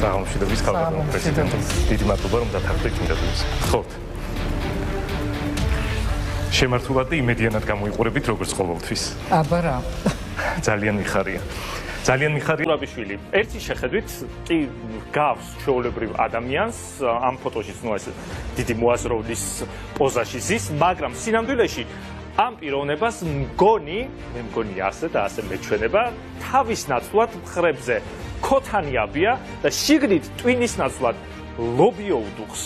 საღამოშიდობის ქალგანმავლობის პრეზიდენტი. დიდი მადლობა რომ დათანხმდით ინტერვიუს. ხოთ. შემართულად და იმედიანად გამოიყურებით როგორც ყოველთვის. აბა რა. ძალიან მიხარია. ძალიან მიხარია ურაბიშვილი. ერთი შეხედვით კი გავს ჩვეულებრივ ადამიანს ამ ფოტოში ნუ ეს დიდი მოაზროვნის პოზაში ზის, მაგრამ სინამდვილეში ამ პიროვნებას მე მგონი ასე და ასე მეჩვენება თავის ნაცვლად მხრებზე ქოთანიაბია და შიგნით ტვინის ნაცვლად ლობიო უდუხს.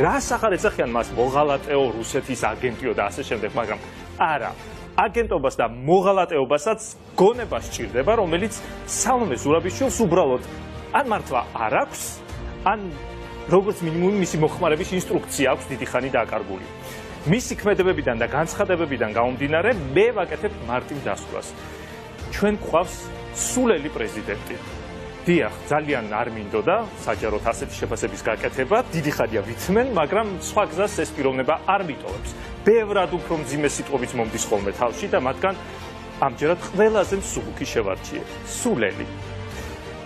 რას ახარ ეძახიან მას მოღალატეო რუსეთის აგენტიო და ასე შემდეგ, მაგრამ არა. აგენტობას და მოღალატეობასაც გონება სჭირდება, რომელიც სალომე ზურაბიშვილს უბრალოდ ან მართლა არ აქვს, ან როგორც მინიმუმი მისი მოხმარების ინსტრუქცია აქვს დიდი ხანი დააკარგული. მისი ქმედებებიდან და განცხადებებიდან გამომდინარე, მე ვაკეთებ მარტივ დასკვნას. ჩვენ გვყავს სულელი პრეზიდენტი. დიახ, ძალიან არ მინდოდა საჯაროდ ასეთი შეფასების გაკეთება, დიდი ხანია ვიცმენ, მაგრამ სხვა გზას ეს პიროვნება არ მიტოვებს. ბევრად უფრო მძიმე სიტყვებით მომდის ხოლმე თავში და მათგან ამჯერად ყველაზე მსუბუქი შევარჩიე. სულელი.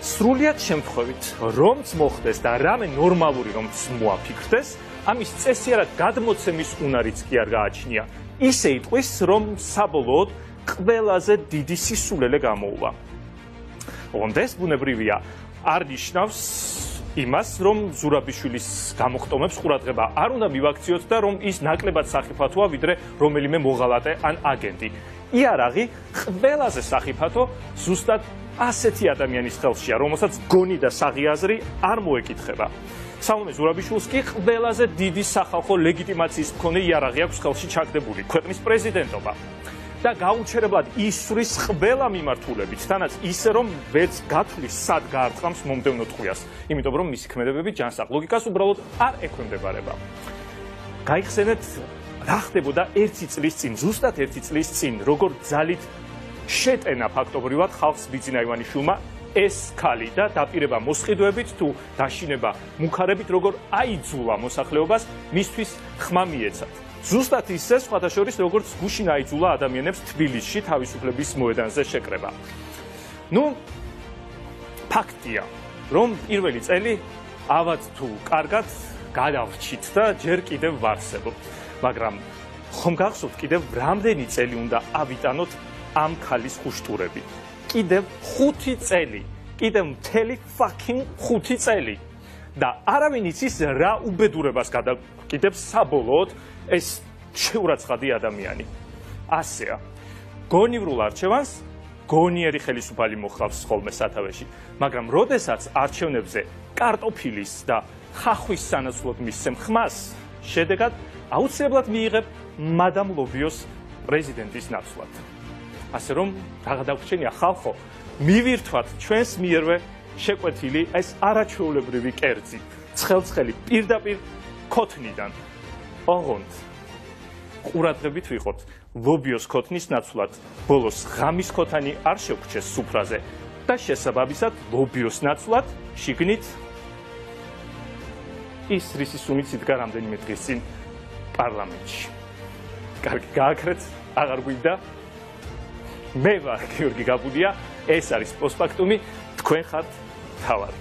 სრულიად შემთხვევით, რომც მოხდეს და რამე ნორმალური რომც მოაფიქრდეს, ამის წესიარად გადმოცემის უნარიც კი არ გააჩნია. ისე იტყვის, რომ საბოლოოდ ყველაზე დიდი სისულელე გამოუვა. ოღონდ ეს ბუნებრივია არ ნიშნავს იმას, რომ ზურაბიშვილის გამოხტომებს ყურადღება არ უნდა მივაქციოთ და რომ ის ნაკლებად სახიფათოა, ვიდრე რომელიმე მოღალატე ან აგენტი. იარაღი ყველაზე სახიფათო ზუსტად ასეთი ადამიანის ხელშია, რომელსაც გონი და საღიაზრი არ მოეკითხება. სალომე ზურაბიშვილს კი ყველაზე დიდი სახალხო ლეგიტიმაციის მქონე იარაღი აქვს ხელში ჩაგდებული, ქვეყნის პრეზიდენტობა. და გაუჩერებლად ისვრის ყველა მიმართულებით, თანაც ისე რომ ვერც გათვლის სად გაარტყამს მომდევნო ტყვიას, იმიტომ რომ მისი ქმედებები ჯანსაღ ლოგიკას უბრალოდ არ ექვემდებარება. გაიხსენეთ, რა ხდებოდა 1 წლის წინ, ზუსტად 1 წლის წინ, როგორ ძალით შეტენა ფაქტობრივად ხალხს ბიძინა ივანიშვილმა ეს ქალი და დაპირება მოსყიდვებით თუ დაშინება მუქარებით, როგორ აიძულა მოსახლეობას მისთვის ხმა მიეცათ. ზუსტად ისე, სხვათა შორის, როგორც გუშინ აიძულა ადამიანებს თბილისში თავისუფლების მოედანზე შეკრება. ნუ, ფაქტია, რომ პირველი წელი ავად თუ კარგად გადავრჩით და ჯერ კიდევ ვარსებობთ. მაგრამ ხომ გახსოვთ კიდევ რამდენი წელი უნდა ავიტანოთ ამ ქალის ხუშტურები? კიდევ 5 წელი. კიდევ მთელი fucking 5 წელი. და არავინ იცის რა უბედურებას გადაკიდებს საბოლოოდ ეს შეურაცხადი ადამიანი. ასეა. გონივრულ არჩევანს გონიერი ხელისუფალი მოხავს ხოლმე სათავეში, მაგრამ როდესაც არჩევნებზე კარტოფილის და ხახვის სანაცვლოდ მისცემ ხმას, შედეგად აუცილებლად მიიღებ მადამ ლობიოს პრეზიდენტის ნაცვლად. ასე რომ, რაღა დაგვრჩენია ხალხო, მივირთვათ ჩვენს მიერვე შეკვეთილი ეს არაჩვეულებრივი კერძი, ცხელცხელი პირდაპირ ქოთნიდან. ოღონდ ყურადღებით ვიყოთ, ლობიოს ქოთნის ნაცვლად ბოლოს ღამის ქოთანი არ შევქჩეს სუფრაზე და შესაბამისად ლობიოს ნაცვლად შიგნით ის რისი სუნიც იდგა რამდენიმე დღის წინ პარლამენტში. კარგი, გააკრეთ, აღარ გვინდა. მე ვარ გიორგი გაბულია, ეს არის პოსტფაქტუმი, თქვენ ხართ თავად.